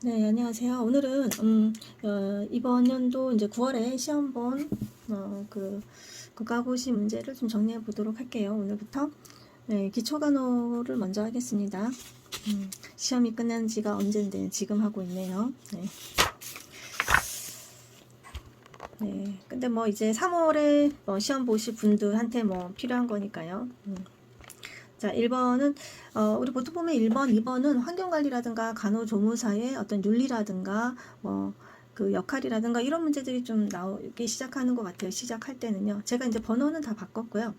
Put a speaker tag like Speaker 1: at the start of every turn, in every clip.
Speaker 1: 네, 안녕하세요. 오늘은 이번 연도 이제 9월에 시험 본 국가고시 문제를 좀 정리해 보도록 할게요. 오늘부터 네, 기초간호를 먼저 하겠습니다. 시험이 끝난 지가 언젠데 지금 하고 있네요. 네. 네, 근데 뭐 이제 3월에 시험 보실 분들한테 뭐 필요한 거니까요. 자, 1번은, 우리 보통 보면 1번, 2번은 환경관리라든가 간호조무사의 어떤 윤리라든가, 그 역할이라든가 이런 문제들이 좀 나오기 시작하는 것 같아요. 시작할 때는요. 제가 이제 번호는 다 바꿨고요.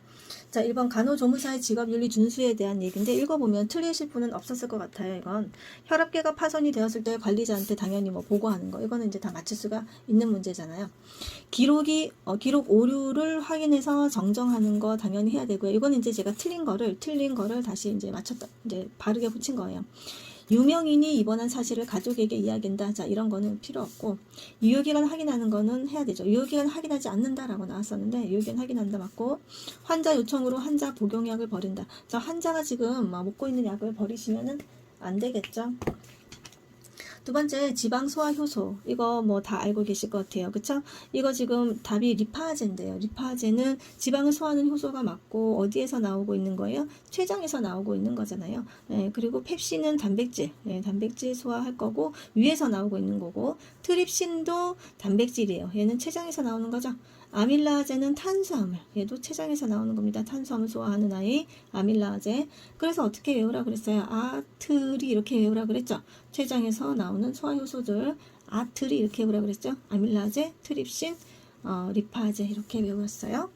Speaker 1: 자, 1번 간호조무사의 직업윤리 준수에 대한 얘기인데 읽어보면 틀리실 분은 없었을 것 같아요. 이건 혈압계가 파손이 되었을 때 관리자한테 당연히 뭐 보고하는 거. 이거는 이제 다 맞출 수가 있는 문제잖아요. 기록 오류를 확인해서 정정하는 거 당연히 해야 되고요. 이거는 이제 제가 틀린 거를 다시 이제 이제 바르게 붙인 거예요. 유명인이 입원한 사실을 가족에게 이야기한다. 자, 이런 거는 필요 없고, 유효기간 확인하는 거는 해야 되죠. 유효기간 확인하지 않는다라고 나왔었는데, 유효기간 확인한다 맞고, 환자 요청으로 환자 복용약을 버린다. 자, 환자가 지금 먹고 있는 약을 버리시면은 안 되겠죠. 두 번째, 지방 소화 효소. 이거 뭐 다 알고 계실 것 같아요. 그쵸? 이거 지금 답이 리파제인데요. 리파제는 지방을 소화하는 효소가 맞고 어디에서 나오고 있는 거예요? 췌장에서 나오고 있는 거잖아요. 그리고 펩신은 단백질. 단백질 소화할 거고 위에서 나오고 있는 거고 트립신도 단백질이에요. 얘는 췌장에서 나오는 거죠. 아밀라제는 탄수화물. 얘도 췌장에서 나오는 겁니다. 탄수화물 소화하는 아이 아밀라제. 그래서 어떻게 외우라 그랬어요? 아트리 이렇게 외우라 그랬죠. 췌장에서 나오는 소화효소들 아트리 이렇게 외우라 그랬죠. 아밀라제, 트립신, 리파제 이렇게 외웠어요.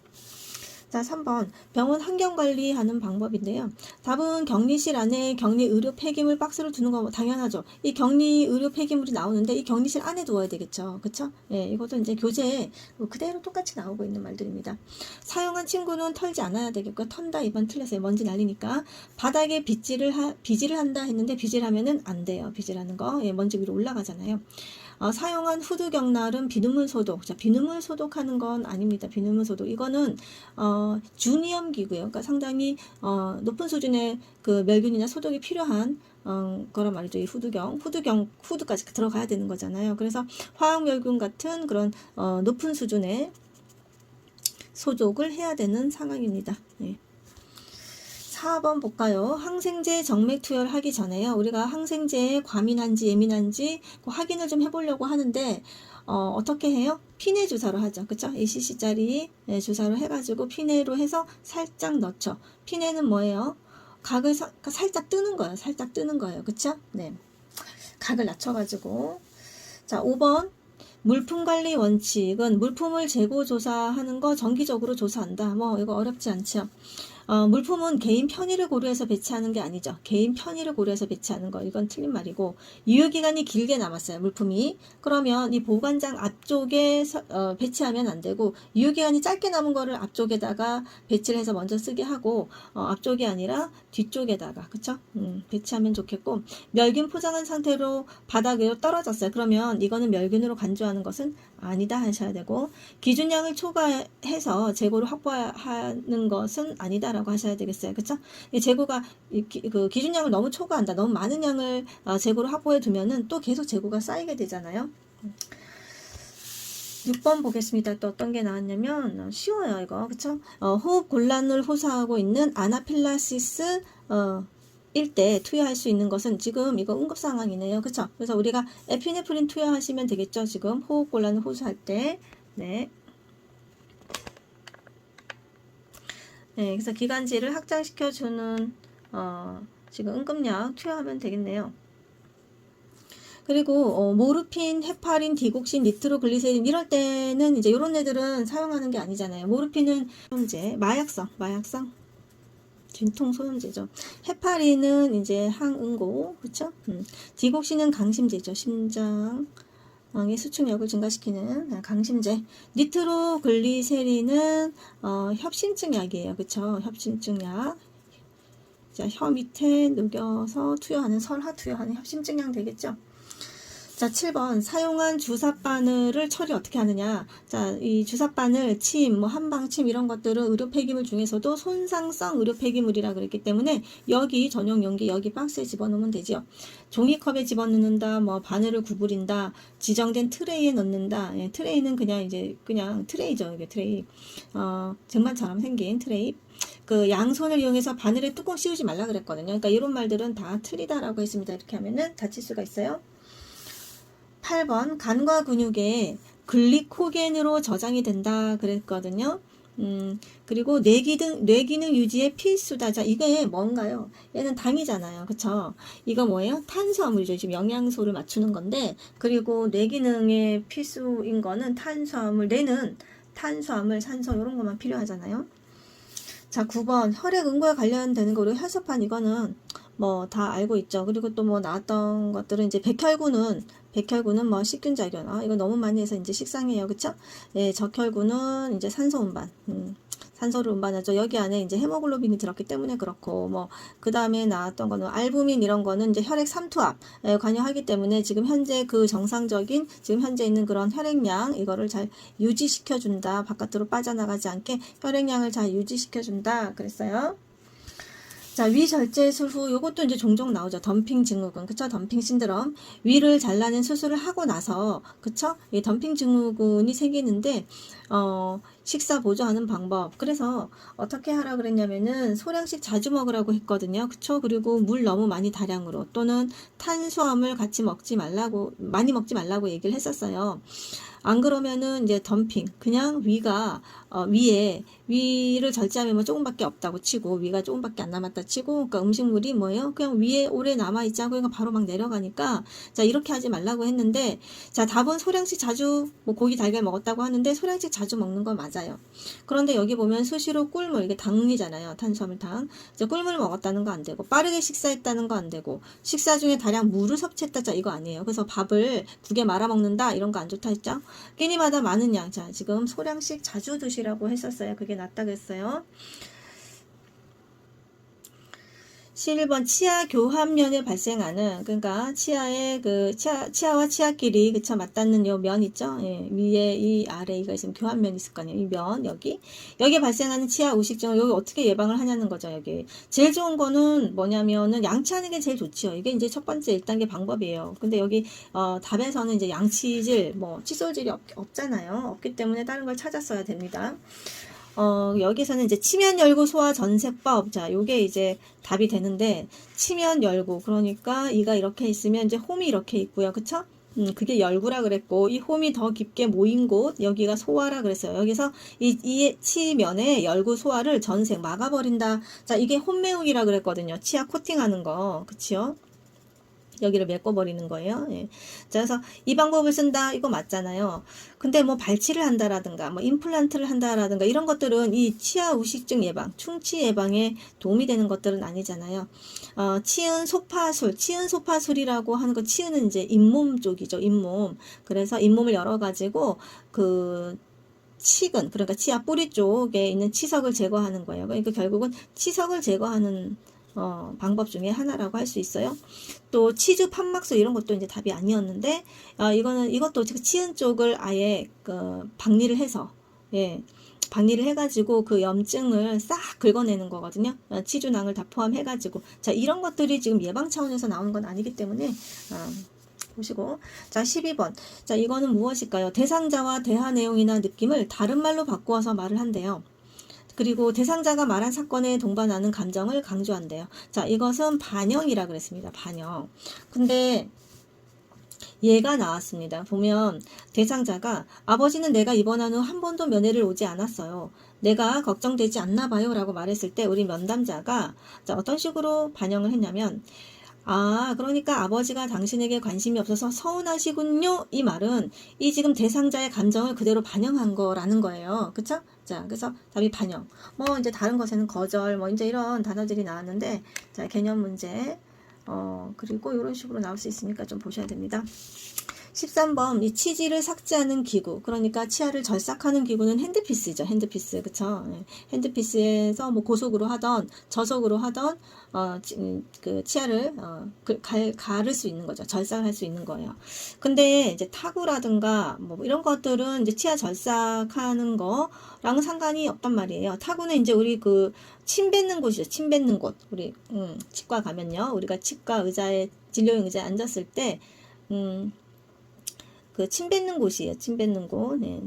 Speaker 1: 자, 3번 병원 환경관리하는 방법인데요. 답은 격리실 안에 격리 의료 폐기물 박스를 두는 거 당연하죠. 이 격리 의료 폐기물이 나오는데 이 격리실 안에 두어야 되겠죠. 그쵸? 예, 이것도 이제 교재에 그대로 똑같이 나오고 있는 말들입니다. 사용한 친구는 털지 않아야 되겠고요. 턴다 이번 틀렸어요. 먼지 날리니까. 바닥에 빗질을 한다 했는데 빗질하면은 안 돼요. 빗질하는 거. 예, 먼지 위로 올라가잖아요. 사용한 후드 경날은 비눗물 소독. 자, 비눗물 소독하는 건 아닙니다. 비눗물 소독. 이거는 주니엄 기구예요. 그러니까 상당히 높은 수준의 그 멸균이나 소독이 필요한 거란 말이죠. 이 후드까지 들어가야 되는 거잖아요. 그래서 화학 멸균 같은 그런 높은 수준의 소독을 해야 되는 상황입니다. 네. 4번 볼까요? 항생제 정맥 투여하기 전에요. 우리가 항생제에 과민한지 예민한지 확인을 좀 해보려고 하는데 어떻게 해요? 피내 주사로 하죠. 그쵸? 2cc짜리 주사로 해가지고 피내로 해서 살짝 넣죠. 피내는 뭐예요? 각을 살짝 뜨는 거예요. 살짝 뜨는 거예요. 그쵸? 네. 각을 낮춰가지고. 자, 5번. 물품 관리 원칙은 물품을 재고 조사하는 거 정기적으로 조사한다. 뭐 이거 어렵지 않죠. 물품은 개인 편의를 고려해서 배치하는 게 아니죠. 개인 편의를 고려해서 배치하는 거. 이건 틀린 말이고, 유효기간이 길게 남았어요. 물품이. 그러면 이 보관장 앞쪽에 배치하면 안 되고, 유효기간이 짧게 남은 거를 앞쪽에다가 배치를 해서 먼저 쓰게 하고, 앞쪽이 아니라 뒤쪽에다가, 그쵸? 배치하면 좋겠고, 멸균 포장한 상태로 바닥 위로 떨어졌어요. 그러면 이거는 멸균으로 간주하는 것은 아니다 하셔야 되고, 기준량을 초과해서 재고를 확보하는 것은 아니다라고 하셔야 되겠어요. 그쵸? 이 재고가 그 기준량을 너무 초과한다. 너무 많은 양을 재고를 확보해 두면은 또 계속 재고가 쌓이게 되잖아요. 6번 보겠습니다. 또 어떤 게 나왔냐면 쉬워요 이거. 그쵸? 호흡 곤란을 호소하고 있는 아나필라시스 일때 투여할 수 있는 것은 지금 이거 응급 상황이네요. 그쵸? 그래서 우리가 에피네프린 투여하시면 되겠죠. 지금 호흡 곤란을 호소할 때. 네. 네, 그래서 기관지를 확장시켜주는 지금 응급약 투여하면 되겠네요. 그리고 모르핀, 헤파린, 디곡신, 니트로글리세린 이럴 때는 이제 이런 애들은 사용하는 게 아니잖아요. 모르핀은 소염제, 마약성 진통 소염제죠. 헤파린은 이제 항응고, 그쵸? 디곡신은 강심제죠. 심장의 수축력을 증가시키는 강심제. 니트로글리세린은 협심증 약이에요. 그쵸? 협심증 약. 자, 혀 밑에 녹여서 투여하는 설화 투여하는 협심증 약 되겠죠? 자, 7번. 사용한 주사바늘을 처리 어떻게 하느냐. 자, 이 주사바늘, 침, 뭐 한방침 이런 것들은 의료 폐기물 중에서도 손상성 의료 폐기물이라 그랬기 때문에 여기 전용 용기 여기 박스에 집어넣으면 되죠. 종이컵에 집어넣는다, 뭐 바늘을 구부린다, 지정된 트레이에 넣는다. 예, 트레이는 그냥 이제 그냥 트레이죠. 이게 트레이. 쟁반처럼 생긴 트레이. 그 양손을 이용해서 바늘에 뚜껑 씌우지 말라 그랬거든요. 그러니까 이런 말들은 다 틀리다라고 했습니다. 이렇게 하면은 다칠 수가 있어요. 8번 간과 근육에 글리코겐으로 저장이 된다 그랬거든요. 그리고 뇌기능 유지에 필수다. 자, 이게 뭔가요? 얘는 당이잖아요. 그쵸? 이거 뭐예요? 탄수화물이죠. 지금 영양소를 맞추는 건데, 그리고 뇌기능에 필수인 거는 탄수화물, 뇌는 탄수화물, 산소 이런 것만 필요하잖아요. 자, 9번 혈액응고에 관련되는 거 우리 혈소판 이거는 뭐 다 알고 있죠. 그리고 또 뭐 나왔던 것들은 이제 백혈구는 뭐 식균작용. 이거 너무 많이 해서 이제 식상해요. 그쵸? 예, 적혈구는 이제 산소 운반. 산소를 운반하죠. 여기 안에 이제 헤모글로빈이 들었기 때문에 그렇고, 뭐, 그 다음에 나왔던 거는 알부민 이런 거는 이제 혈액 삼투압에 관여하기 때문에 지금 현재 그 정상적인, 지금 현재 있는 그런 혈액량, 이거를 잘 유지시켜준다. 바깥으로 빠져나가지 않게 혈액량을 잘 유지시켜준다. 그랬어요. 자, 위절제 수후 요것도 이제 종종 나오죠. 덤핑 증후군, 그쵸? 덤핑 신드롬. 위를 잘라낸 수술을 하고 나서, 그쵸? 이 덤핑 증후군이 생기는데 식사 보조하는 방법. 그래서 어떻게 하라 그랬냐면은 소량씩 자주 먹으라고 했거든요. 그쵸? 그리고 물 너무 많이 다량으로 또는 탄수화물 같이 많이 먹지 말라고 얘기를 했었어요. 안 그러면은 이제 덤핑, 그냥 위가 위를 절제하면 뭐 조금밖에 없다고 치고 위가 조금밖에 안 남았다 치고, 그러니까 음식물이 뭐예요? 그냥 위에 오래 남아 있지 않고 그러니까 바로 막 내려가니까, 자, 이렇게 하지 말라고 했는데, 자, 답은 소량씩 자주 뭐 고기 달걀 먹었다고 하는데 소량씩 자주 먹는 건 맞아요. 그런데 여기 보면 수시로 꿀물, 이게 당이잖아요. 탄수화물 당. 이제 꿀물 먹었다는 거 안 되고, 빠르게 식사했다는 거 안 되고, 식사 중에 다량 물을 섭취했다. 자, 이거 아니에요. 그래서 밥을 국에 말아 먹는다 이런 거 안 좋다 했죠. 끼니마다 많은 양. 자, 지금 소량씩 자주 드시라고 했었어요. 그게 낫다고 했어요. 11번 치아 교합면에 발생하는, 그러니까 치아의 치아와 치아끼리 그쵸 맞닿는 요 면 있죠. 예, 위에 이 아래 이가 있으면 교합면이 있을 거 아니에요. 이 면 여기에 발생하는 치아 우식증을 여기 어떻게 예방을 하냐는 거죠. 여기 제일 좋은 거는 뭐냐면은 양치하는 게 제일 좋죠. 이게 이제 첫 번째 1단계 방법이에요. 근데 여기 답에서는 이제 양치질 뭐 칫솔질이 없잖아요. 없기 때문에 다른 걸 찾았어야 됩니다. 여기서는 이제 치면 열고 소화 전세법. 자, 요게 이제 답이 되는데, 치면 열고, 그러니까 이가 이렇게 있으면 이제 홈이 이렇게 있고요. 그쵸? 그게 열구라 그랬고, 이 홈이 더 깊게 모인 곳, 여기가 소화라 그랬어요. 여기서 이 치면에 열구 소화를 전색 막아버린다. 자, 이게 홈메우기라 그랬거든요. 치아 코팅하는 거. 그치요? 여기를 메꿔버리는 거예요. 예. 자, 그래서 이 방법을 쓴다, 이거 맞잖아요. 근데 뭐 발치를 한다라든가, 뭐 임플란트를 한다라든가, 이런 것들은 이 치아 우식증 예방, 충치 예방에 도움이 되는 것들은 아니잖아요. 치은 소파술이라고 하는 거, 치은은 이제 잇몸 쪽이죠, 잇몸. 그래서 잇몸을 열어가지고, 치근, 그러니까 치아 뿌리 쪽에 있는 치석을 제거하는 거예요. 그러니까 결국은 치석을 제거하는 방법 중에 하나라고 할 수 있어요. 또 치주 판막소 이런 것도 이제 답이 아니었는데, 이것도 치은 쪽을 아예 박리를 해서, 예, 박리를 해가지고 그 염증을 싹 긁어내는 거거든요. 치주낭을 다 포함해가지고. 자, 이런 것들이 지금 예방 차원에서 나오는 건 아니기 때문에, 보시고. 자, 12번. 자, 이거는 무엇일까요? 대상자와 대화 내용이나 느낌을 다른 말로 바꾸어서 말을 한대요. 그리고 대상자가 말한 사건에 동반하는 감정을 강조한대요. 자, 이것은 반영이라 그랬습니다. 반영. 근데 얘가 나왔습니다. 보면 대상자가 아버지는 내가 입원한 후 한 번도 면회를 오지 않았어요. 내가 걱정되지 않나 봐요 라고 말했을 때 우리 면담자가 자, 어떤 식으로 반영을 했냐면, 그러니까 아버지가 당신에게 관심이 없어서 서운하시군요. 이 말은 이 지금 대상자의 감정을 그대로 반영한 거라는 거예요. 그쵸? 자, 그래서 답이 반영. 뭐 이제 다른 것에는 거절, 뭐 이제 이런 단어들이 나왔는데, 자, 개념 문제. 그리고 이런 식으로 나올 수 있으니까 좀 보셔야 됩니다. 13번 이 치지를 삭제하는 기구, 그러니까 치아를 절삭하는 기구는 핸드피스죠. 핸드피스, 그쵸? 예. 핸드피스에서 뭐 고속으로 하던 저속으로 하던 그 치아를 가를 수 있는 거죠. 절삭할 수 있는 거예요. 근데 이제 타구라든가 뭐 이런 것들은 이제 치아 절삭하는 거랑은 상관이 없단 말이에요. 타구는 이제 우리 그 침 뱉는 곳이죠. 침 뱉는 곳. 우리 치과 가면요, 우리가 치과 의자에 진료용 의자에 앉았을 때 그 침 뱉는 곳이에요. 침 뱉는 곳. 네.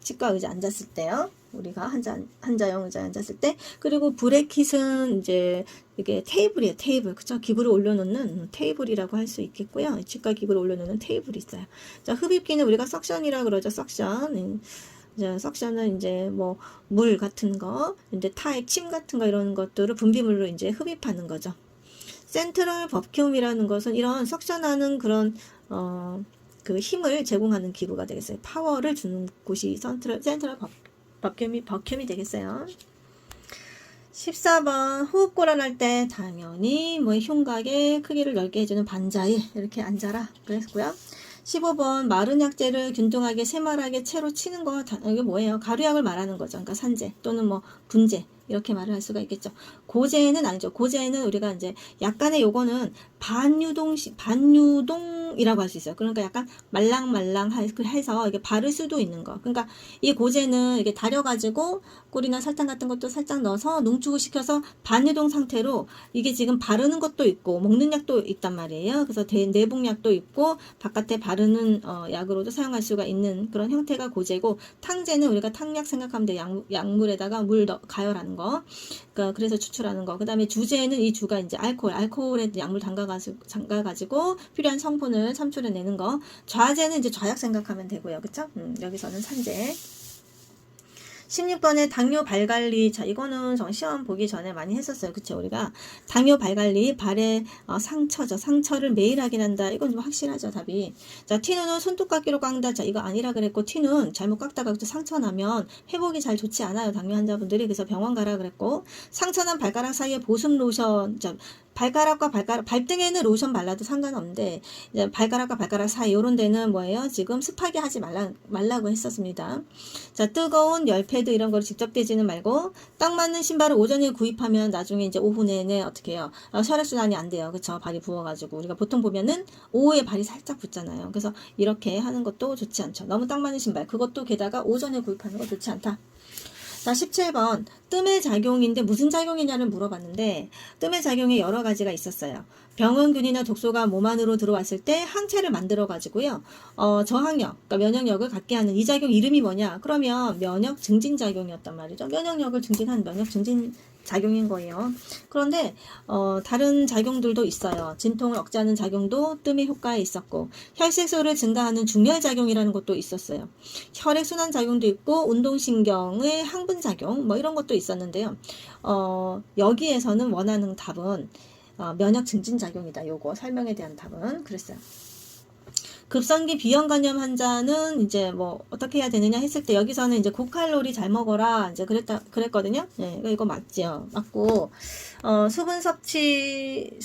Speaker 1: 치과 의자 앉았을 때요. 우리가 환자용 의자에 앉았을 때. 그리고 브레킷은 이제 이게 테이블이에요. 테이블. 그쵸? 기구를 올려놓는 테이블이라고 할 수 있겠고요. 치과 기구를 올려놓는 테이블이 있어요. 자, 흡입기는 우리가 석션이라 그러죠. 석션. 자, 석션은 이제 뭐 물 같은 거, 이제 타액, 침 같은 거 이런 것들을 분비물로 이제 흡입하는 거죠. 센트럴 버큐움이라는 것은 이런 석션하는 그런 그 힘을 제공하는 기구가 되겠어요. 파워를 주는 곳이 센트럴 버큐움이 되겠어요. 14번 호흡곤란할 때 당연히 뭐 흉곽의 크기를 넓게 해주는 반자에 이렇게 앉아라 그랬고요. 15번 마른 약재를 균등하게 새말하게 채로 치는 거, 이게 뭐예요? 가루약을 말하는 거죠. 그러니까 산재 또는 뭐 분재 이렇게 말을 할 수가 있겠죠. 고제는 아니죠. 고제는 우리가 이제 약간의 요거는 반유동이라고 할 수 있어요. 그러니까 약간 말랑말랑 해서 이게 바를 수도 있는 거. 그러니까 이 고제는 이게 달여가지고 꿀이나 설탕 같은 것도 살짝 넣어서 농축을 시켜서 반유동 상태로 이게 지금 바르는 것도 있고 먹는 약도 있단 말이에요. 그래서 내복약도 있고 바깥에 바르는 약으로도 사용할 수가 있는 그런 형태가 고제고, 탕제는 우리가 탕약 생각하면 돼요. 약물에다가 물 가열하는 거. 그러니까 그래서 추출하는 거. 그 다음에 주제는 이 주가 이제 알코올에 약물 담가가지고 필요한 성분을 참출해내는 거. 좌제는 이제 좌약 생각하면 되고요. 그쵸? 여기서는 산재. 16번에 당뇨 발관리. 자, 이거는 저 시험 보기 전에 많이 했었어요. 그쵸? 우리가 당뇨 발관리, 발에 상처죠. 상처를 매일 확인한다. 이건 좀 확실하죠, 답이. 자, 티눈은 손톱깎이로 깎는다. 자, 이거 아니라 그랬고, 티눈 잘못 깎다가 상처 나면 회복이 잘 좋지 않아요. 당뇨 환자분들이. 그래서 병원 가라 그랬고, 상처난 발가락 사이에 보습 로션. 자, 발가락과 발등에는 로션 발라도 상관없는데, 이제 발가락과 발가락 사이, 요런 데는 뭐예요? 지금 습하게 하지 말라고 했었습니다. 자, 뜨거운 열 패드 이런 거를 직접 대지는 말고, 딱 맞는 신발을 오전에 구입하면 나중에 이제 오후 내내 어떻게 해요? 혈액순환이 안 돼요. 그쵸? 발이 부어가지고. 우리가 보통 보면은 오후에 발이 살짝 붓잖아요. 그래서 이렇게 하는 것도 좋지 않죠. 너무 딱 맞는 신발. 그것도 게다가 오전에 구입하는 거 좋지 않다. 자, 17번 뜸의 작용인데 무슨 작용이냐를 물어봤는데, 뜸의 작용이 여러 가지가 있었어요. 병원균이나 독소가 몸 안으로 들어왔을 때 항체를 만들어 가지고요, 저항력, 그러니까 면역력을 갖게 하는 이 작용 이름이 뭐냐? 그러면 면역 증진 작용이었단 말이죠. 면역력을 증진한 면역 증진 작용인 거예요. 그런데 다른 작용들도 있어요. 진통을 억제하는 작용도 뜸의 효과에 있었고, 혈색소를 증가하는 중열 작용이라는 것도 있었어요. 혈액순환 작용도 있고, 운동신경의 항분 작용 뭐 이런 것도 있었는데요. 여기에서는 원하는 답은 면역 증진 작용이다. 요거 설명에 대한 답은 그랬어요. 급성기 비형 간염 환자는 이제 뭐 어떻게 해야 되느냐 했을 때, 여기서는 이제 고칼로리 잘 먹어라 이제 그랬거든요. 네, 이거 맞죠? 맞고, 수분 섭취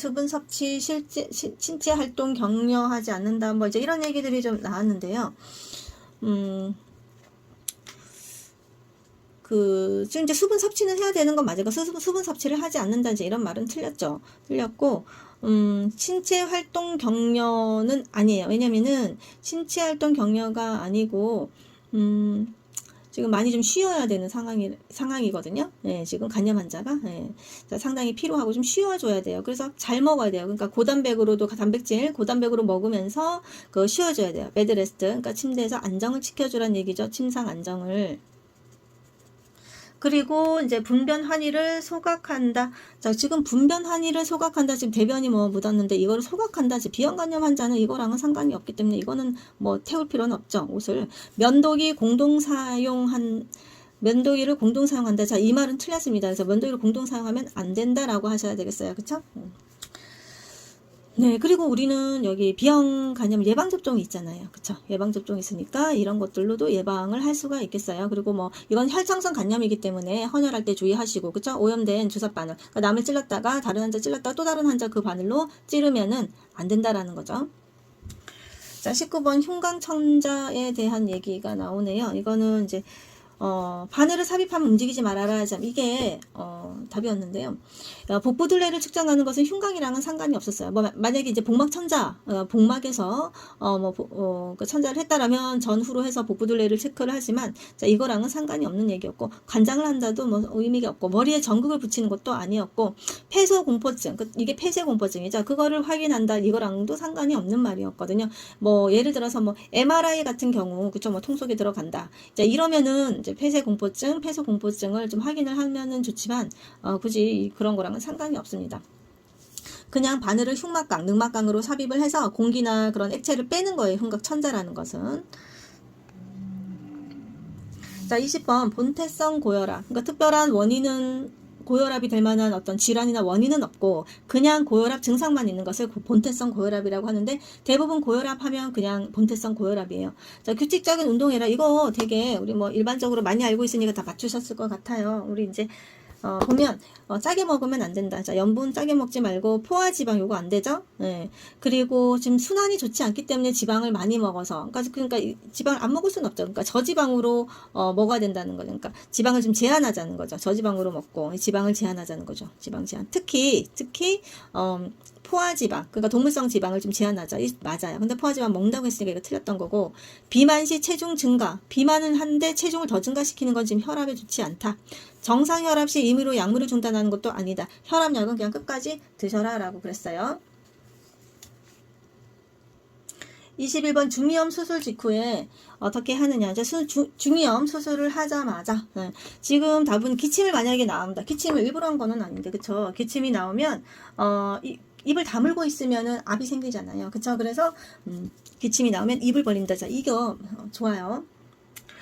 Speaker 1: 신체 활동 격려하지 않는다 뭐 이제 이런 얘기들이 좀 나왔는데요. 지금 이제 수분 섭취는 해야 되는 건 맞아요. 수분 섭취를 하지 않는다 이제 이런 말은 틀렸고, 신체 활동 격려는 아니에요. 왜냐면은 신체 활동 격려가 아니고, 지금 많이 좀 쉬어야 되는 상황이거든요. 네, 지금 간염 환자가 상당히 피로하고 좀 쉬어줘야 돼요. 그래서 잘 먹어야 돼요. 그러니까 고단백으로도 단백질 고단백으로 먹으면서 쉬어줘야 돼요. 베드레스트, 그러니까 침대에서 안정을 지켜주라는 얘기죠. 침상 안정을. 그리고 이제 분변 환희를 소각한다. 자, 지금 분변 환희를 소각한다. 지금 대변이 뭐 묻었는데 이거를 소각한다. 지금 비형간염 환자는 이거랑은 상관이 없기 때문에 이거는 뭐 태울 필요는 없죠. 옷을. 면도기를 공동 사용한다. 자, 이 말은 틀렸습니다. 그래서 면도기를 공동 사용하면 안 된다라고 하셔야 되겠어요. 그쵸? 네, 그리고 우리는 여기 비형 간염 예방접종이 있잖아요. 그쵸? 예방접종이 있으니까 이런 것들로도 예방을 할 수가 있겠어요. 그리고 뭐, 이건 혈장성 간염이기 때문에 헌혈할 때 주의하시고, 그쵸? 오염된 주사바늘. 그러니까 남을 찔렀다가, 다른 환자 찔렀다가 또 다른 환자 그 바늘로 찌르면은 안 된다라는 거죠. 자, 19번 흉강천자에 대한 얘기가 나오네요. 이거는 이제 바늘을 삽입하면 움직이지 말아라. 참 이게 답이었는데요. 복부둘레를 측정하는 것은 흉강이랑은 상관이 없었어요. 뭐 만약에 이제 복막천자, 복막에서 그 천자를 했다라면 전후로 해서 복부둘레를 체크를 하지만, 자, 이거랑은 상관이 없는 얘기였고, 관장을 한다도 뭐 의미가 없고, 머리에 전극을 붙이는 것도 아니었고, 폐소공포증, 이게 폐쇄공포증이죠. 그거를 확인한다, 이거랑도 상관이 없는 말이었거든요. 뭐 예를 들어서 뭐 MRI 같은 경우, 그쵸, 뭐 통속에 들어간다. 자, 이러면은 이제 폐쇄공포증, 폐소공포증을 좀 확인을 하면은 좋지만, 굳이 그런 거랑은 상관이 없습니다. 그냥 바늘을 흉막강, 늑막강으로 삽입을 해서 공기나 그런 액체를 빼는 거예요. 흉곽천자라는 것은. 자, 20번 본태성 고혈압. 그러니까 특별한 원인은 고혈압이 될 만한 어떤 질환이나 원인은 없고 그냥 고혈압 증상만 있는 것을 본태성 고혈압이라고 하는데, 대부분 고혈압 하면 그냥 본태성 고혈압이에요. 자, 규칙적인 운동해라. 이거 되게 우리 뭐 일반적으로 많이 알고 있으니까 다 맞추셨을 것 같아요. 우리 이제 보면 짜게 먹으면 안 된다. 자, 염분 짜게 먹지 말고 포화지방 요거 안 되죠? 네. 그리고 지금 순환이 좋지 않기 때문에 지방을 많이 먹어서, 그러니까 지방을 안 먹을 수는 없죠. 그러니까 저지방으로 먹어야 된다는 거죠. 그러니까 지방을 좀 제한하자는 거죠. 저지방으로 먹고 지방을 제한하자는 거죠. 지방 제한. 특히 포화지방, 그러니까 동물성 지방을 좀 제한하자. 맞아요. 근데 포화지방 먹는다고 했으니까 이거 틀렸던 거고, 비만 시 체중 증가. 비만은 한데 체중을 더 증가시키는 건 지금 혈압에 좋지 않다. 정상 혈압 시 임의로 약물을 중단하는 것도 아니다. 혈압약은 그냥 끝까지 드셔라 라고 그랬어요. 21번 중이염 수술 직후에 어떻게 하느냐. 중이염 수술을 하자마자, 지금 답은 기침을 만약에 나온다. 기침을 일부러 한 거는 아닌데, 그쵸? 기침이 나오면 입을 다물고 있으면은 압이 생기잖아요. 그쵸? 그래서 기침이 나오면 입을 벌린다. 자, 이거 좋아요.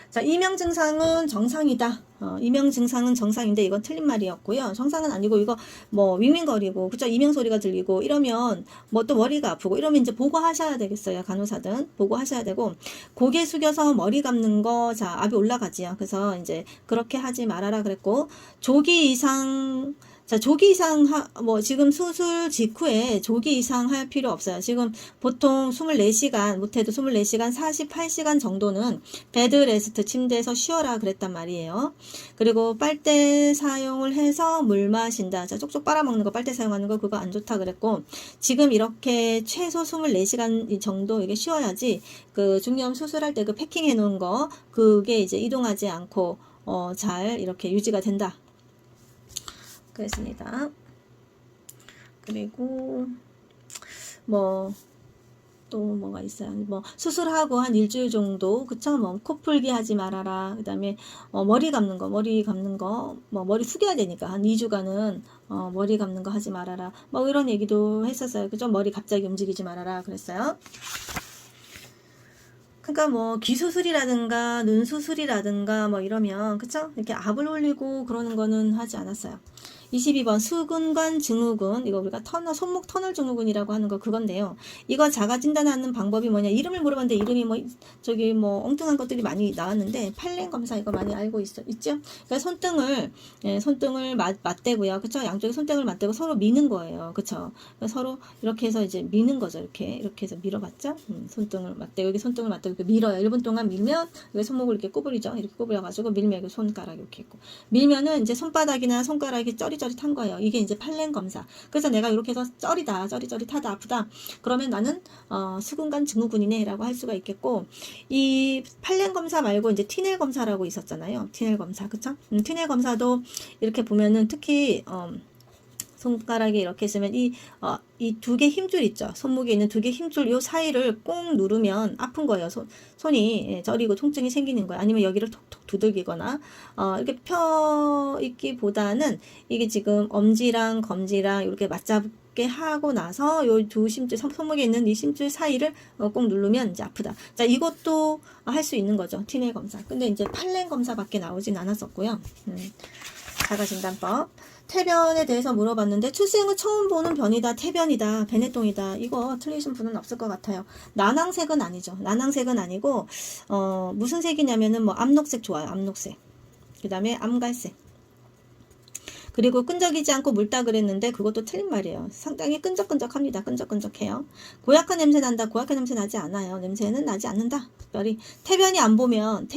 Speaker 1: 자, 이명 증상은 정상이다. 이명 증상은 정상인데 이건 틀린 말이었고요. 정상은 아니고 이거 뭐 윙윙거리고, 그쵸? 이명 소리가 들리고 이러면 뭐 또 머리가 아프고 이러면 이제 보고하셔야 되겠어요. 간호사든 보고하셔야 되고, 고개 숙여서 머리 감는 거, 자, 압이 올라가지요. 그래서 이제 그렇게 하지 말아라 그랬고, 조기 이상, 자, 조기 이상, 지금 수술 직후에 조기 이상 할 필요 없어요. 지금 보통 24시간, 못해도 24시간, 48시간 정도는 베드레스트, 침대에서 쉬어라 그랬단 말이에요. 그리고 빨대 사용을 해서 물 마신다. 자, 쪽쪽 빨아먹는 거, 빨대 사용하는 거, 그거 안 좋다 그랬고, 지금 이렇게 최소 24시간 정도 이게 쉬어야지, 그 중이염 수술할 때 그 패킹해 놓은 거, 그게 이제 이동하지 않고, 잘 이렇게 유지가 된다. 그랬습니다. 그리고 또 뭐가 있어요. 수술하고 한 일주일 정도, 그쵸? 코 풀기 하지 말아라. 그 다음에 머리 감는 거, 머리 숙여야 되니까 한 2주간은 머리 감는 거 하지 말아라. 이런 얘기도 했었어요. 그죠? 머리 갑자기 움직이지 말아라 그랬어요. 그러니까 귀수술이라든가 눈수술이라든가 이러면, 그쵸? 이렇게 압을 올리고 그러는 거는 하지 않았어요. 22번 수근관 증후군, 이거 우리가 손목 터널 증후군이라고 하는 거 그건데요. 이거 자가 진단하는 방법이 뭐냐. 이름을 물어봤는데 이름이 엉뚱한 것들이 많이 나왔는데, 팔랭 검사 이거 많이 알고 있죠? 그러니까 손등을 맞대고요. 그쵸? 양쪽에 손등을 맞대고 서로 미는 거예요. 그쵸? 그러니까 서로 이렇게 해서 이제 미는 거죠. 이렇게 해서 밀어봤죠? 손등을 맞대고, 여기 손등을 맞대고 이렇게 밀어요. 1분 동안 밀면 여기 손목을 이렇게 구부리죠. 이렇게 구부려가지고 밀면 여기 손가락 이렇게 있고, 밀면은 이제 손바닥이나 손가락이 쩌릿쩌릿한 거예요. 이게 이제 팔랭 검사. 그래서 내가 이렇게 해서 쩌릿하다, 아프다. 그러면 나는 수근관 증후군이네 라고 할 수가 있겠고, 이 팔랭 검사 말고 이제 티넬 검사라고 있었잖아요. 티넬 검사, 그쵸? 티넬 검사도 이렇게 보면은 특히 손가락에 이렇게 있으면 이 두 개 힘줄 있죠. 손목에 있는 두 개 힘줄 요 사이를 꼭 누르면 아픈 거예요. 손이 저리고 통증이 생기는 거예요. 아니면 여기를 톡톡 두들기거나, 이렇게 펴 있기보다는 이게 지금 엄지랑 검지랑 이렇게 맞잡게 하고 나서 요 두 심줄, 손목에 있는 이 심줄 사이를 꼭 누르면 이제 아프다. 자, 이것도 할 수 있는 거죠. 티넬 검사. 근데 이제 팔랭 검사밖에 나오진 않았었고요. 자가진단법. 태변에 대해서 물어봤는데, 출생 후 처음 보는 변이다, 태변이다, 베네똥이다. 이거 틀리신 분은 없을 것 같아요. 난황색은 아니죠. 난황색은 아니고, 무슨 색이냐면은 암록색 좋아요. 암록색. 그 다음에 암갈색. 그리고 끈적이지 않고 묽다 그랬는데 그것도 틀린 말이에요. 상당히 끈적끈적합니다. 끈적끈적해요. 고약한 냄새 난다. 고약한 냄새 나지 않아요. 냄새는 나지 않는다. 특별히 태변을 안 보면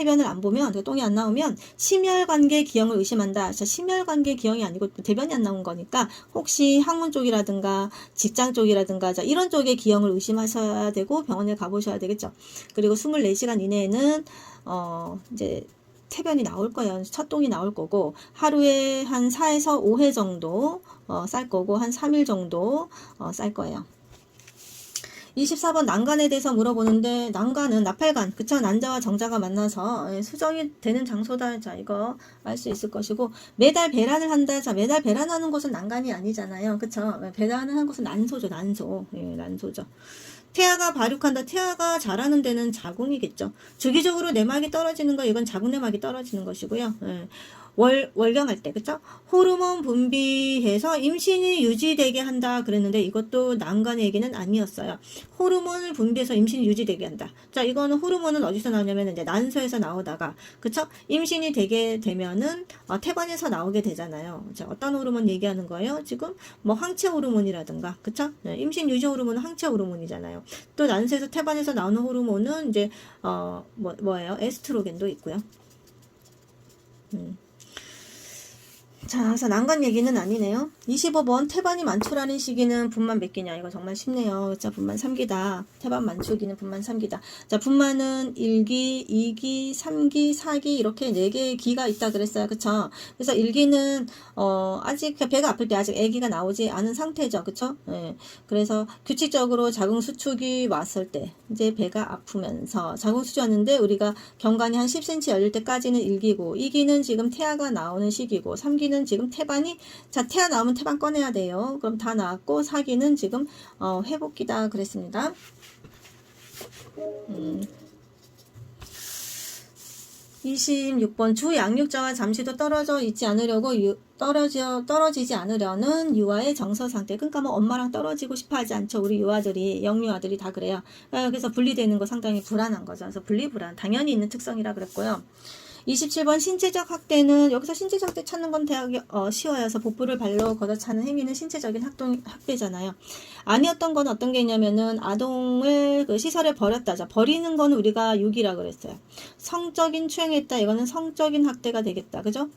Speaker 1: 똥이 안 나오면 심혈관계 기형을 의심한다. 심혈관계 기형이 아니고 대변이 안 나온 거니까 혹시 학문 쪽이라든가 직장 쪽이라든가 이런 쪽의 기형을 의심하셔야 되고 병원에 가보셔야 되겠죠. 그리고 24시간 이내에는 이제 태변이 나올 거예요. 첫 똥이 나올 거고 하루에 한 4에서 5회 정도 쌀 거고 한 3일 정도 쌀 거예요. 24번 난간에 대해서 물어보는데 난간은 나팔관, 그쵸? 난자와 정자가 만나서 수정이 되는 장소다. 자, 이거 알 수 있을 것이고 매달 배란을 한다. 자, 매달 배란하는 곳은 난간이 아니잖아요. 그쵸? 배란을 하는 곳은 난소죠. 난소. 예, 난소죠. 태아가 발육한다. 태아가 자라는 데는 자궁이겠죠. 주기적으로 내막이 떨어지는 거 이건 자궁 내막이 떨어지는 것이고요. 예. 월경할 때, 그쵸? 호르몬 분비해서 임신이 유지되게 한다 그랬는데 이것도 난간의 얘기는 아니었어요. 호르몬을 분비해서 임신이 유지되게 한다. 자, 이거는 호르몬은 어디서 나오냐면 이제 난소에서 나오다가, 그쵸? 임신이 되게 되면은 태반에서 나오게 되잖아요. 자, 어떤 호르몬 얘기하는 거예요? 지금 뭐 황체 호르몬이라든가, 그쵸? 임신 유지 호르몬은 황체 호르몬이잖아요. 또 난소에서 태반에서 나오는 호르몬은 이제 뭐예요? 에스트로겐도 있고요. 자, 그래서 난간 얘기는 아니네요. 25번 태반이 만초라는 시기는 분만 몇 기냐. 이거 정말 쉽네요. 자, 분만 3기다. 태반 만초기는 분만 3기다. 자, 분만은 1기, 2기, 3기, 4기 이렇게 4개의 기가 있다 그랬어요. 그쵸? 그래서 1기는 아직 배가 아플 때 아직 아기가 나오지 않은 상태죠. 그쵸? 예. 그래서 규칙적으로 자궁 수축이 왔을 때 이제 배가 아프면서 자궁 수축이 왔는데 우리가 경관이 한 10cm 열릴 때까지는 1기고 2기는 지금 태아가 나오는 시기고 3기는 지금 태반이, 자, 태아 나오면 태반 꺼내야 돼요. 그럼 다 나왔고 4기는 지금 회복기다 그랬습니다. 26번 주 양육자와 잠시도 떨어지지 않으려는 유아의 정서 상태. 그러니까 뭐 엄마랑 떨어지고 싶어 하지 않죠. 우리 유아들이, 영유아들이 다 그래요. 그래서 분리되는 거 상당히 불안한 거죠. 그래서 분리불안 당연히 있는 특성이라 그랬고요. 27번 신체적 학대는, 여기서 신체적 학대 찾는 건 되게 쉬워요. 그래서 복부를 발로 걷어차는 행위는 신체적인 학대잖아요. 아니었던 건 어떤 게 있냐면은 아동을 그 시설에 버렸다. 자, 버리는 건 우리가 유기라 그랬어요. 성적인 추행했다. 이거는 성적인 학대가 되겠다. 그죠?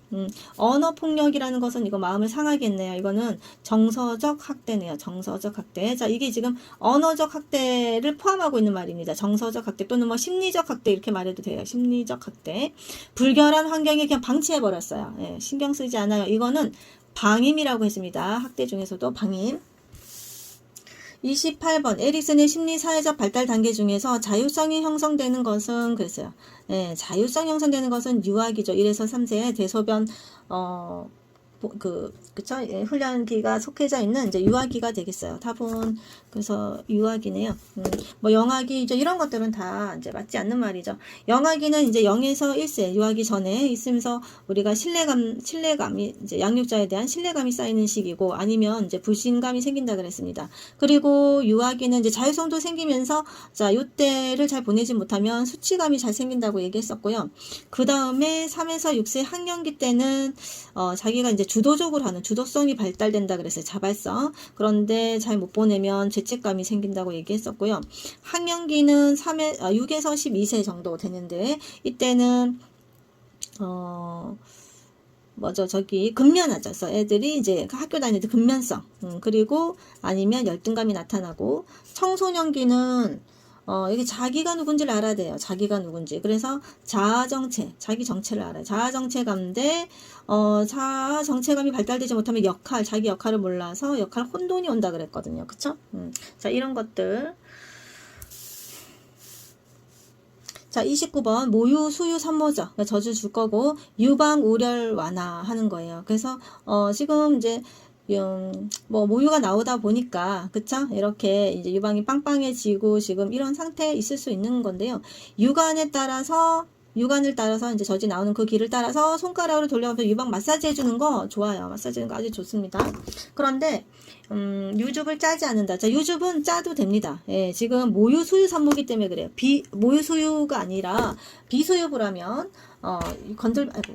Speaker 1: 언어 폭력이라는 것은 이거 마음을 상하게 했네요. 이거는 정서적 학대네요. 정서적 학대. 자, 이게 지금 언어적 학대를 포함하고 있는 말입니다. 정서적 학대 또는 뭐 심리적 학대 이렇게 말해도 돼요. 심리적 학대. 불결한 환경에 그냥 방치해버렸어요. 예, 신경 쓰지 않아요. 이거는 방임이라고 했습니다. 학대 중에서도 방임. 28번 에릭슨의 심리사회적 발달 단계 중에서 자율성이 형성되는 것은 그랬어요. 예, 자율성 형성되는 것은 유아기죠. 1에서 3세에 대소변 그쵸? 예, 훈련기가 속해져 있는 이제 유아기가 되겠어요. 답은 그래서 유아기네요. 뭐 영아기 이제 이런 것들은 다 이제 맞지 않는 말이죠. 영아기는 이제 0에서 1세 유아기 전에 있으면서 우리가 신뢰감이 이제 양육자에 대한 신뢰감이 쌓이는 시기고 아니면 이제 불신감이 생긴다 그랬습니다. 그리고 유아기는 이제 자율성도 생기면서 자, 요때를 잘 보내지 못하면 수치감이 잘 생긴다고 얘기했었고요. 그 다음에 3에서 6세 학년기 때는 자기가 이제 주도적으로 하는 주도성이 발달된다 그랬어요. 자발성. 그런데 잘 못 보내면 죄책감이 생긴다고 얘기했었고요. 학년기는 6에서 12세 정도 되는데 이때는 근면하죠. 그래서 애들이 이제 학교 다닐 때 근면성, 그리고 아니면 열등감이 나타나고 청소년기는 이게 자기가 누군지를 알아야 돼요. 자기가 누군지. 그래서 자아정체, 자기 정체를 알아요. 자아정체감인데 자아정체감이 발달되지 못하면 자기 역할을 몰라서 역할 혼돈이 온다 그랬거든요. 그쵸? 자, 이런 것들. 자, 29번 모유, 수유, 산모죠. 저주 줄 거고 유방, 우열 완화하는 거예요. 그래서 지금 이제 뭐 모유가 나오다 보니까 그쵸? 이렇게 이제 유방이 빵빵해지고 지금 이런 상태에 있을 수 있는 건데요. 유관에 따라서 유관을 따라서 이제 젖이 나오는 그 길을 따라서 손가락으로 돌려가면서 유방 마사지 해주는 거 좋아요. 마사지 하는 거 아주 좋습니다. 그런데 유즙을 짜지 않는다. 자, 유즙은 짜도 됩니다. 예, 지금 모유 수유 산모기 때문에 그래요. 모유 수유가 아니라 비수유부라면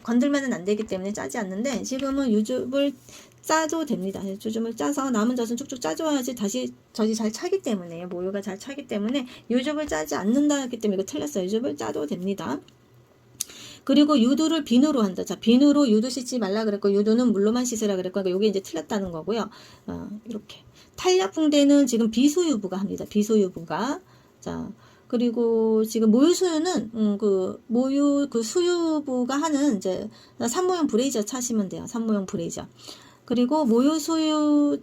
Speaker 1: 건들면은 안 되기 때문에 짜지 않는데, 지금은 유즙을 짜도 됩니다. 유즙을 짜서 남은 젖은 쭉쭉 짜줘야지 다시 젖이 잘 차기 때문에, 모유가 잘 차기 때문에 유즙을 짜지 않는다 했기 때문에 이거 틀렸어요. 유즙을 짜도 됩니다. 그리고 유두를 비누로 한다. 자, 비누로 유두 씻지 말라 그랬고, 유두는 물로만 씻으라 그랬고, 그러니까 이게 이제 틀렸다는 거고요. 이렇게. 탄력붕대는 지금 비수유부가 합니다. 비수유부가. 자, 그리고 지금 모유수유는, 모유, 수유부가 하는, 이제, 산모용 브레이저 차시면 돼요. 산모용 브레이저. 그리고 모유수유를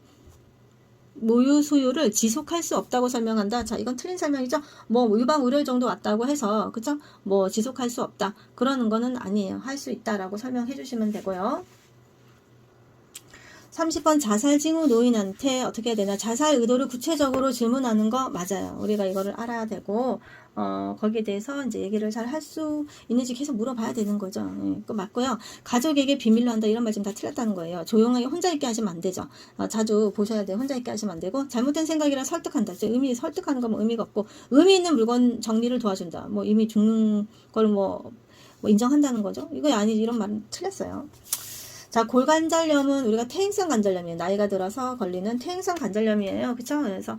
Speaker 1: 지속할 수 없다고 설명한다. 자, 이건 틀린 설명이죠. 뭐 유방 우려 정도 왔다고 해서, 그쵸? 뭐 지속할 수 없다, 그러는 거는 아니에요. 할 수 있다라고 설명해 주시면 되고요. 30번 자살 징후 노인한테 어떻게 해야 되나, 자살 의도를 구체적으로 질문하는 거 맞아요. 우리가 이거를 알아야 되고, 거기에 대해서 이제 얘기를 잘 할 수 있는지 계속 물어봐야 되는 거죠. 예, 그거 맞고요. 가족에게 비밀로 한다, 이런 말 지금 다 틀렸다는 거예요. 조용하게 혼자 있게 하시면 안 되죠. 자주 보셔야 돼요. 혼자 있게 하시면 안 되고, 잘못된 생각이라 설득한다. 설득하는 건 뭐 의미가 없고, 의미 있는 물건 정리를 도와준다. 뭐 이미 죽는 걸 뭐 인정한다는 거죠. 이거 아니지, 이런 말은 틀렸어요. 자, 골관절염은 우리가 퇴행성 관절염이에요. 나이가 들어서 걸리는 퇴행성 관절염이에요. 그쵸? 그래서,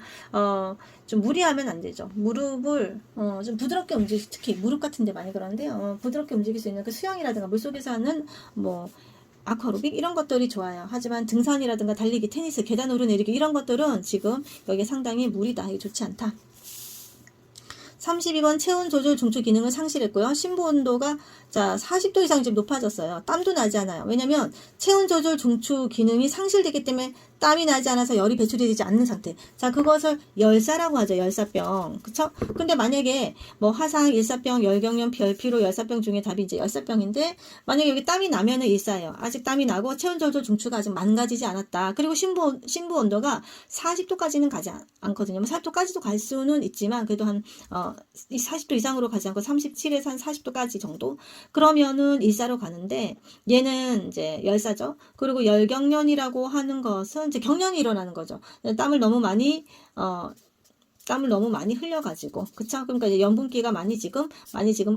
Speaker 1: 좀 무리하면 안 되죠. 무릎을, 좀 부드럽게 특히 무릎 같은 데 많이 그러는데요. 부드럽게 움직일 수 있는 그 수영이라든가 물속에서 하는, 아쿠아로빅 이런 것들이 좋아요. 하지만 등산이라든가 달리기, 테니스, 계단 오르내리기 이런 것들은 지금 여기에 상당히 무리다. 이게 좋지 않다. 32번 체온 조절 중추 기능을 상실했고요. 심부 온도가 40도 이상 지금 높아졌어요. 땀도 나지 않아요. 왜냐면 체온 조절 중추 기능이 상실되기 때문에 땀이 나지 않아서 열이 배출이 되지 않는 상태. 자, 그것을 열사라고 하죠. 열사병. 그쵸? 근데 만약에 뭐 화상, 일사병, 열경련, 별피로 열사병 중에 답이 이제 열사병인데, 만약에 여기 땀이 나면은 일사예요. 아직 땀이 나고 체온 조절 중추가 아직 망가지지 않았다. 그리고 심부 온도가 40도까지는 가지 않거든요. 40도까지도 갈 수는 있지만 그래도 한 40도 이상으로 가지 않고 37에서 한 40도까지 정도? 그러면은 일사로 가는데, 얘는 이제 열사죠. 그리고 열경련이라고 하는 것은 이제 경련이 일어나는 거죠. 땀을 너무 많이 흘려가지고, 그쵸? 그러니까 이제 염분기가 많이 지금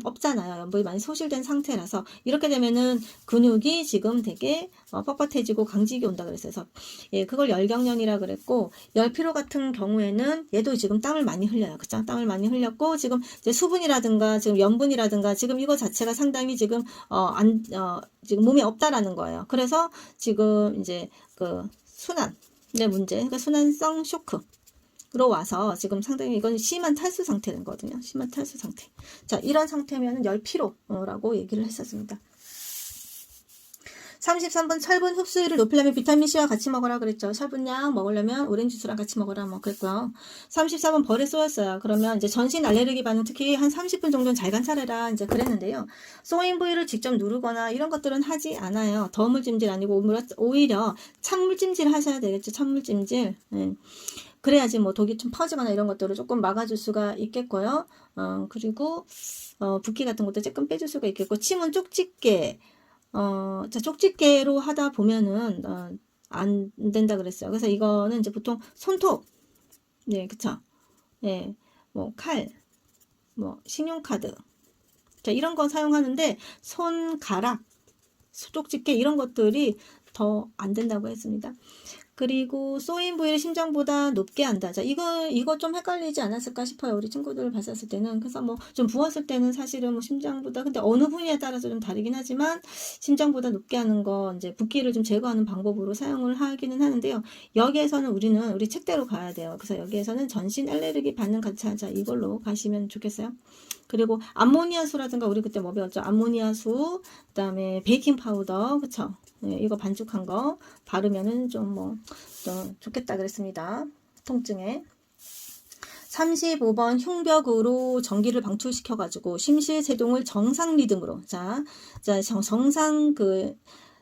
Speaker 1: 없잖아요. 염분이 많이 소실된 상태라서, 이렇게 되면은 근육이 지금 되게 뻣뻣해지고 강직이 온다 그랬어요. 예, 그걸 열경련이라 그랬고, 열피로 같은 경우에는 얘도 지금 땀을 많이 흘려요. 그쵸? 땀을 많이 흘렸고, 지금 이제 수분이라든가, 지금 염분이라든가, 지금 이거 자체가 상당히 지금, 지금 몸에 없다라는 거예요. 그래서 지금 이제 순환의 문제, 그러니까 순환성 쇼크. 로 와서 지금 상당히 이건 심한 탈수 상태인 거거든요. 심한 탈수 상태. 자, 이런 상태면 열피로라고 얘기를 했었습니다. 33번 철분 흡수율을 높이려면 비타민C와 같이 먹어라 그랬죠. 철분약 먹으려면 오렌지 주스랑 같이 먹어라 뭐 그랬고요. 34번 벌에 쏘였어요. 그러면 이제 전신 알레르기 반응 특히 한 30분 정도는 잘 관찰해라 이제 그랬는데요. 쏘인 부위를 직접 누르거나 이런 것들은 하지 않아요. 더물찜질 아니고 오히려 찬물찜질 하셔야 되겠죠. 찬물찜질. 네. 그래야지 뭐 독이 좀 퍼지거나 이런 것들을 조금 막아줄 수가 있겠고요. 그리고 붓기 같은 것도 조금 빼줄 수가 있겠고, 침은 쪽집게. 쪽집게로 하다 보면은 안 된다 그랬어요. 그래서 이거는 이제 보통 손톱, 네, 그쵸? 네, 뭐 칼, 뭐 신용카드, 자, 이런 거 사용하는데 손가락, 쪽집게 이런 것들이 더 안 된다고 했습니다. 그리고 쏘인 부위를 심장보다 높게 한다. 자, 이거 좀 헷갈리지 않았을까 싶어요. 우리 친구들 봤었을 때는. 그래서 뭐 좀 부었을 때는 사실은 뭐 심장보다, 근데 어느 부위에 따라서 좀 다르긴 하지만 심장보다 높게 하는 거 이제 붓기를 좀 제거하는 방법으로 사용을 하기는 하는데요. 여기에서는 우리 책대로 가야 돼요. 그래서 여기에서는 전신 알레르기 반응 관찰자 이걸로 가시면 좋겠어요. 그리고 암모니아수라든가 우리 그때 뭐 배웠죠? 암모니아수, 그다음에 베이킹 파우더, 그쵸? 네, 이거 반죽한 거 바르면은 좀 좋겠다 그랬습니다. 통증에. 35번 흉벽으로 전기를 방출시켜가지고 심실제동을 정상 리듬으로. 정상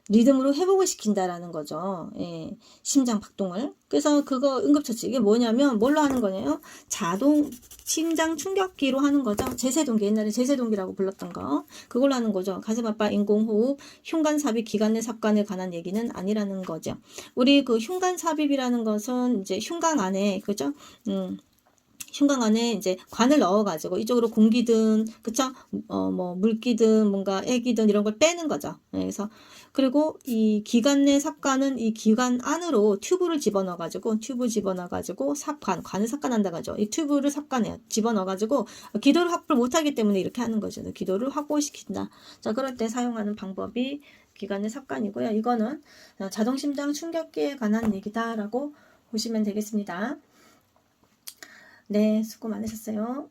Speaker 1: 리듬으로 회복을 시킨다라는 거죠. 예, 심장 박동을. 그래서 그거 응급처치 이게 뭐냐면 뭘로 하는 거냐요? 자동 심장 충격기로 하는 거죠. 제세동기 옛날에 제세동기라고 불렀던 거 그걸로 하는 거죠. 가슴압박, 인공호흡, 흉관삽입, 기관 내 삽관에 관한 얘기는 아니라는 거죠. 우리 그 흉관삽입이라는 것은 이제 흉관 안에 그죠? 흉곽 안에 이제 관을 넣어가지고 이쪽으로 공기든 그쵸 뭐 물기든 뭔가 액이든 이런 걸 빼는 거죠. 그래서 그리고 이 기관 내 삽관은 이 기관 안으로 튜브를 집어넣어가지고 관을 삽관한다 가죠. 이 튜브를 삽관해요. 집어넣어가지고 기도를 확보를 못하기 때문에 이렇게 하는 거죠. 기도를 확보시킨다. 자 그럴 때 사용하는 방법이 기관 내 삽관이고요. 이거는 자동심장 충격기에 관한 얘기다라고 보시면 되겠습니다. 네, 수고 많으셨어요.